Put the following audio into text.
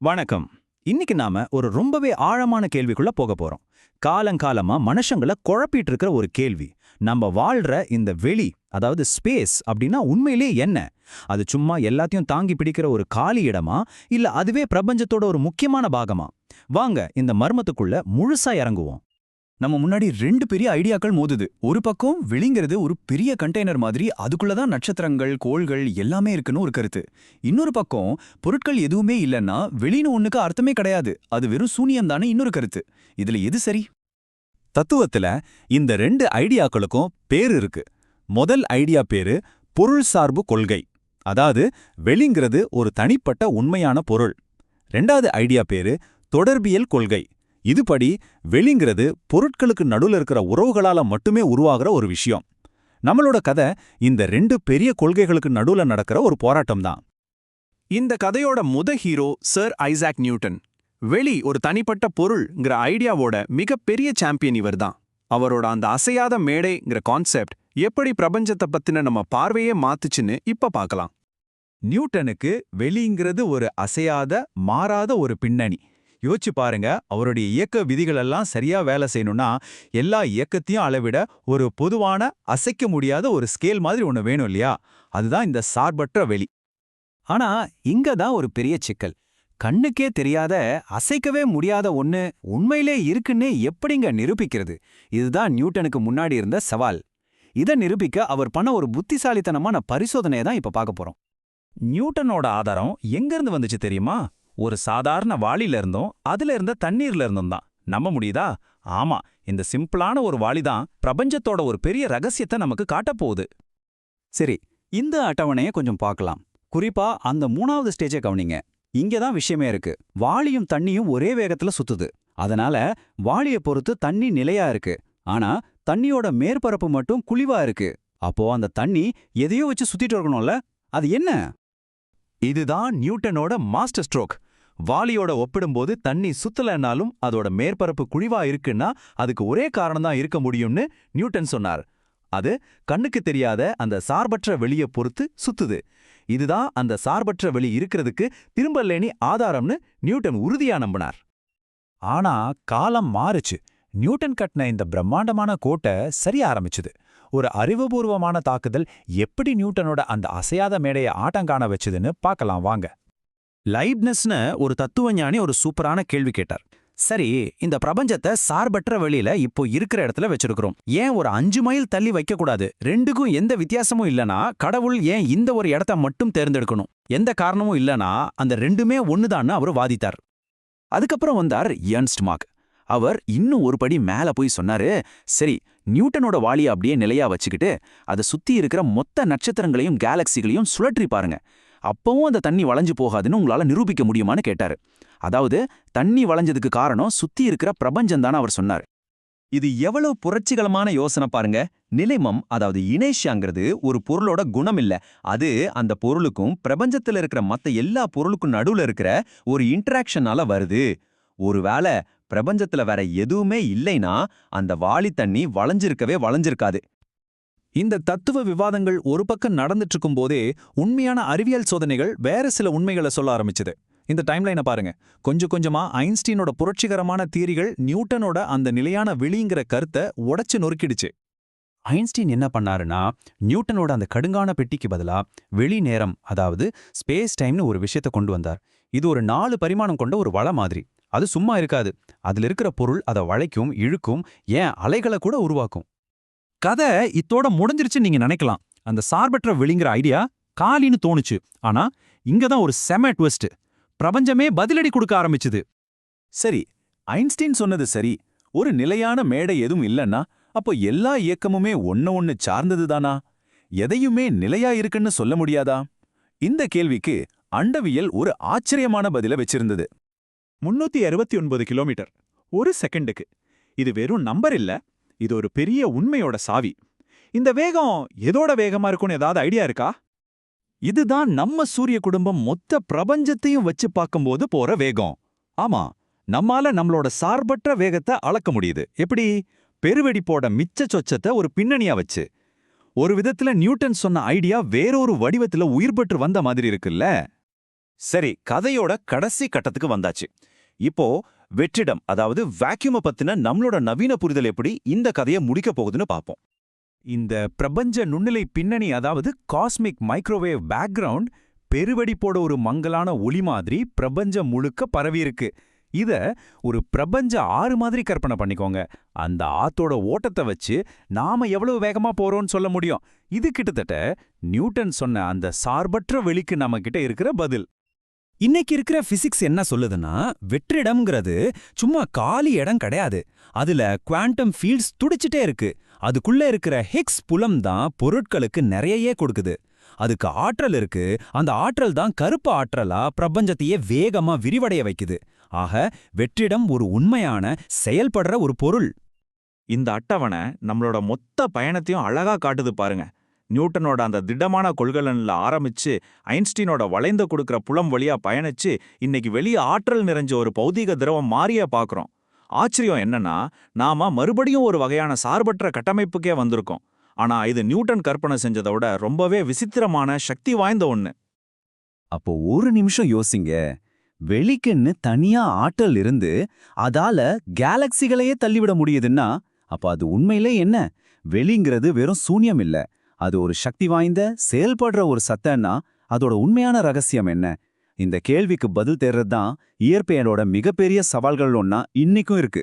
வணக்கம். இன்னைக்கு நாம ஒரு ரொம்பவே ஆழமான கேள்விக்குள்ள போக போறோம். காலங்காலமா மனுஷங்கள குழப்பிட்டு இருக்கிற ஒரு கேள்வி. நம்ம வாழ்ற இந்த வெளி, அதாவது ஸ்பேஸ் அப்படின்னா உண்மையிலே என்ன? அது சும்மா எல்லாத்தையும் தாங்கி பிடிக்கிற ஒரு காலி இடமா, இல்ல அதுவே பிரபஞ்சத்தோட ஒரு முக்கியமான பாகமா? வாங்க இந்த மர்மத்துக்குள்ள முழுசா இறங்குவோம். நம்ம முன்னாடி ரெண்டு பெரிய ஐடியாக்கள் மோதுது. ஒரு பக்கம் வெளிங்கிறது ஒரு பெரிய கண்டெய்னர் மாதிரி, அதுக்குள்ளதான் நட்சத்திரங்கள், கோள்கள் எல்லாமே இருக்குன்னு ஒரு கருத்து. இன்னொரு பக்கம் பொருட்கள் எதுவுமே இல்லைன்னா வெளின்னு ஒண்ணுக்கு அர்த்தமே கிடையாது, அது வெறும் சூனியம் தானே இன்னொரு கருத்து. இதுல எது சரி? தத்துவத்துல இந்த ரெண்டு ஐடியாக்களுக்கும் பேரு இருக்கு. முதல் ஐடியா பேரு பொருள் சார்பு கொள்கை. அதாவது வெளிங்கிறது ஒரு தனிப்பட்ட உண்மையான பொருள். ரெண்டாவது ஐடியா பேரு தொடர்பியல் கொள்கை. இதுபடி வெளிங்கிறது பொருட்களுக்கு நடுவுல இருக்கிற உறவுகளால மட்டுமே உருவாகிற ஒரு விஷயம். நம்மளோட கதை இந்த ரெண்டு பெரிய கொள்கைகளுக்கு நடுவுல நடக்கிற ஒரு போராட்டம் தான். இந்த கதையோட ஹீரோ சர் ஐசாக் நியூட்டன். வெளி ஒரு தனிப்பட்ட பொருள்ங்கிற ஐடியாவோட மிகப்பெரிய சாம்பியன் இவர் தான். அவரோட அந்த அசையாத மேடைங்கிற கான்செப்ட் எப்படி பிரபஞ்சத்தை பத்தின நம்ம பார்வையே மாத்துச்சுன்னு இப்ப பார்க்கலாம். நியூட்டனுக்கு வெளிங்கிறது ஒரு அசையாத, மாறாத ஒரு பின்னணி. யோசிச்சு பாருங்க, அவருடைய இயக்க விதிகளெல்லாம் சரியா வேலை செய்யணும்னா எல்லா இயக்கத்தையும் அளவிட ஒரு பொதுவான அசைக்க முடியாத ஒரு ஸ்கேல் மாதிரி ஒன்று வேணும் இல்லையா? அதுதான் இந்த சார்பற்ற வெளி. ஆனா இங்க தான் ஒரு பெரிய சிக்கல். கண்ணுக்கே தெரியாத, அசைக்கவே முடியாத ஒண்ணு உண்மையிலே இருக்குன்னே எப்படிங்க நிரூபிக்கிறது? இதுதான் நியூட்டனுக்கு முன்னாடி இருந்த சவால். இதை நிரூபிக்க அவர் பண்ண ஒரு புத்திசாலித்தனமான பரிசோதனையை தான் இப்ப பார்க்க போறோம். நியூட்டனோட ஆதாரம் எங்கிருந்து வந்துச்சு தெரியுமா? ஒரு சாதாரண வாளில இருந்தும் அதுல இருந்த தண்ணீர்ல இருந்தும் தான். நம்ப முடியுதா? ஆமா, இந்த சிம்பிளான ஒரு வாளி தான் பிரபஞ்சத்தோட ஒரு பெரிய ரகசியத்தை நமக்கு காட்டப்போகுது. சரி, இந்த அட்டவணையை கொஞ்சம் பார்க்கலாம். குறிப்பா அந்த மூணாவது ஸ்டேஜை கவனிங்க. இங்க தான் விஷயமே இருக்கு. வாளியும் தண்ணியும் ஒரே வேகத்துல சுத்துது. அதனால வாளியை பொறுத்து தண்ணி நிலையா இருக்கு. ஆனா தண்ணியோட மேற்பரப்பு மட்டும் குழிவா இருக்கு. அப்போ அந்த தண்ணி எதையோ வச்சு சுத்திட்டு இருக்கணும்ல? அது என்ன? இதுதான் நியூட்டனோட மாஸ்டர் ஸ்ட்ரோக். வாளியோட ஒப்பிடும்போது தண்ணி சுத்தலனாலும் அதோட மேற்பரப்பு குழிவா இருக்குன்னா அதுக்கு ஒரே காரணம் தான் இருக்க முடியும்னு நியூட்டன் சொன்னார். அது கண்ணுக்கு தெரியாத அந்த சார்பற்ற வெளியை பொறுத்து சுத்துது. இதுதான் அந்த சார்பற்ற வெளி இருக்கிறதுக்கு திரும்பலேனி ஆதாரம்னு நியூட்டன் உறுதியா நம்பினார். ஆனா காலம் மாறுச்சு. நியூட்டன் கட்டின இந்த பிரம்மாண்டமான கோட்டை சரிய ஆரம்பிச்சுது. ஒரு அறிவுபூர்வமான தாக்குதல் எப்படி நியூட்டனோட அந்த அசையாத மேடையை ஆட்டங்காண வச்சுதுன்னு பார்க்கலாம் வாங்க. லைப்னஸ்னு ஒரு தத்துவஞானி ஒரு சூப்பரான கேள்வி கேட்டார். சரி, இந்த பிரபஞ்சத்தை சார்பற்ற வெளியில இப்போ இருக்கிற இடத்துல வச்சிருக்கிறோம். ஏன் ஒரு 5 மைல் தள்ளி வைக்க கூடாது? ரெண்டுக்கும் எந்த வித்தியாசமும் இல்லனா கடவுள் ஏன் இந்த ஒரு இடத்த மட்டும் தேர்ந்தெடுக்கணும்? எந்த காரணமும் இல்லனா அந்த ரெண்டுமே ஒண்ணுதான்னு அவர் வாதித்தார். அதுக்கப்புறம் வந்தார் எர்ன்ஸ்ட் மார்க். அவர் இன்னும் ஒரு படி மேல போய் சொன்னாரு, சரி, நியூட்டனோட வாளியை அப்படியே நிலையா வச்சுக்கிட்டு அதை சுத்தி இருக்கிற மொத்த நட்சத்திரங்களையும் கேலக்சிகளையும் சுழற்றி பாருங்க. அப்பவும் அந்த தண்ணி வளைஞ்சு போகாதுன்னு உங்களால நிரூபிக்க முடியுமான்னு கேட்டாரு. அதாவது தண்ணி வளைஞ்சதுக்கு காரணம் சுத்தி இருக்கிற பிரபஞ்சம் தானே அவர் சொன்னார். இது எவ்வளவு புரட்சிகரமான யோசனை பாருங்க. நிலைமம், அதாவது இனேஷியாங்கிறது ஒரு பொருளோட குணம் இல்ல. அது அந்த பொருளுக்கும் பிரபஞ்சத்துல இருக்கிற மத்த எல்லா பொருளுக்கும் நடுவுல இருக்கிற ஒரு இன்டராக்ஷனால வருது. ஒருவேளை பிரபஞ்சத்துல வேற எதுவுமே இல்லைனா அந்த வாளி தண்ணி வளைஞ்சிருக்காது. இந்த தத்துவ விவாதங்கள் ஒரு பக்கம் நடந்துட்டு இருக்கும் போதே உண்மையான அறிவியல் சோதனைகள் வேற சில உண்மைகளை சொல்ல ஆரம்பிச்சது. இந்த டைம்லைனை பாருங்க. கொஞ்சம் கொஞ்சமா ஐன்ஸ்டீனோட புரட்சிகரமான தியரிகள் நியூட்டனோட அந்த நிலையான வெளிங்கிற கருத்தை உடைச்சு நொறுக்கிடுச்சு. ஐன்ஸ்டீன் என்ன பண்ணாருன்னா, நியூட்டனோட அந்த கடுங்கான பெட்டிக்கு பதிலா வெளி நேரம், அதாவது ஸ்பேஸ் டைம்னு ஒரு விஷயத்தை கொண்டு வந்தார். இது ஒரு 4 பரிமாணம் கொண்ட ஒரு வள மாதிரி. அது சும்மா இருக்காது. அதுல இருக்கிற பொருள் அதை வளைக்கும், இழுக்கும், ஏன் அலைகளை கூட உருவாக்கும். கதை இத்தோட முடிஞ்சிருச்சு நீங்க நினைக்கலாம். அந்த சார்பற்ற வெளிங்கிற ஐடியா காலின்னு தோணுச்சு. ஆனா இங்கதான் ஒரு செம ட்விஸ்ட். பிரபஞ்சமே பதிலடி கொடுக்க ஆரம்பிச்சுது. சரி, ஐன்ஸ்டீன் சொன்னது சரி. ஒரு நிலையான மேடை எதுவும் இல்லைன்னா அப்போ எல்லா இயக்கமுமே ஒண்ணு சார்ந்ததுதானா? எதையுமே நிலையா இருக்குன்னு சொல்ல முடியாதா? இந்த கேள்விக்கு அண்டவியல் ஒரு ஆச்சரியமான பதில வச்சிருந்தது. 369 கிலோமீட்டர் ஒரு செகண்டுக்கு. இது வெறும் நம்பர் இல்ல, இது ஒரு பெரிய உண்மையோட சாவி. இந்த வேகம் எதோட வேகமா இருக்கும்னு ஏதாவது ஐடியா இருக்கா? இதுதான் நம்ம சூரிய குடும்பம் மொத்த பிரபஞ்சத்தையும் வச்சு பார்க்கும்போது போற வேகம். ஆமா, நம்மால நம்மளோட சார்பற்ற வேகத்தை அளக்க முடியுது. எப்படி? பெருவெடிப்போட மிச்ச சொச்சத்தை ஒரு பின்னணியா வச்சு. ஒரு விதத்துல நியூட்டன் சொன்ன ஐடியா வேறொரு வடிவத்துல உயிர் பெற்று வந்த மாதிரி இருக்குல்ல? சரி, கதையோட கடைசி கட்டத்துக்கு வந்தாச்சு. இப்போ வெற்றிடம், அதாவது வேக்யூமை பத்தின நம்மளோட நவீன புரிதல் எப்படி இந்த கதையை முடிக்க போகுதுன்னு பாப்போம். இந்த பிரபஞ்ச நுண்ணிலை பின்னணி, அதாவது காஸ்மிக் மைக்ரோவேவ் பேக்ரவுண்ட், பெருவெடிப்போட ஒரு மங்கலான ஒளி மாதிரி பிரபஞ்சம் முழுக்க பரவியிருக்கு. இத ஒரு பிரபஞ்ச ஆறு மாதிரி கற்பனை பண்ணிக்கோங்க. அந்த ஆத்தோட ஓட்டத்தை வச்சு நாம எவ்வளவு வேகமா போறோம்னு சொல்ல முடியும். இது கிட்டத்தட்ட நியூட்டன் சொன்ன அந்த சார்பற்ற வெளிக்கு நம்ம கிட்ட இருக்கிற பதில். இன்னைக்கு இருக்கிற பிசிக்ஸ் என்ன சொல்லுதுன்னா, வெற்றிடம்ங்கிறது சும்மா காலி இடம் கிடையாது. அதுல குவாண்டம் ஃபீல்ட்ஸ் துடிச்சிட்டே இருக்கு. அதுக்குள்ள இருக்கிற ஹிக்ஸ் புலம் தான் பொருட்களுக்கு நிறையயே கொடுக்குது. அதுக்கு ஆற்றல் இருக்கு. அந்த ஆற்றல் தான் கருப்பு ஆற்றலா பிரபஞ்சத்தையே வேகமா விரிவடைய வைக்குது. ஆக வெற்றிடம் ஒரு உண்மையான செயல்படுற ஒரு பொருள். இந்த அட்டவணை நம்மளோட மொத்த பயணத்தையும் அழகா காட்டுது பாருங்க. நியூட்டனோட அந்த திடமான கொள்கலன்ல ஆரம்பிச்சு ஐன்ஸ்டீனோட வளைந்து கொடுக்கிற புலம் வழியா பயணிச்சு இன்னைக்கு வெளியே ஆற்றல் நிறைஞ்ச ஒரு பௌதீக திரவம் மாறிய பாக்குறோம். ஆச்சரியம் என்னன்னா, நாம மறுபடியும் ஒரு வகையான சார்பற்ற கட்டமைப்புக்கே வந்திருக்கோம். ஆனா இது நியூட்டன் கற்பனை செஞ்சதை விட ரொம்பவே விசித்திரமான சக்தி வாய்ந்த ஒண்ணு. அப்போ ஒரு நிமிஷம் யோசிங்க. வெளிக்குன்னு தனியா ஆற்றல் இருந்து அதால கேலக்சிகளையே தள்ளிவிட முடியுதுன்னா, அப்ப அது உண்மையிலே என்ன? வெளிங்கிறது வெறும் சூன்யம் இல்ல. அது ஒரு சக்தி வாய்ந்த செயல்படுற ஒரு சத்தம்னா அதோட உண்மையான ரகசியம் என்ன? இந்த கேள்விக்கு பதில் தேர்றது தான் இயற்பியலோட மிகப்பெரிய சவால்கள் ஒன்னா இன்னைக்கும் இருக்கு.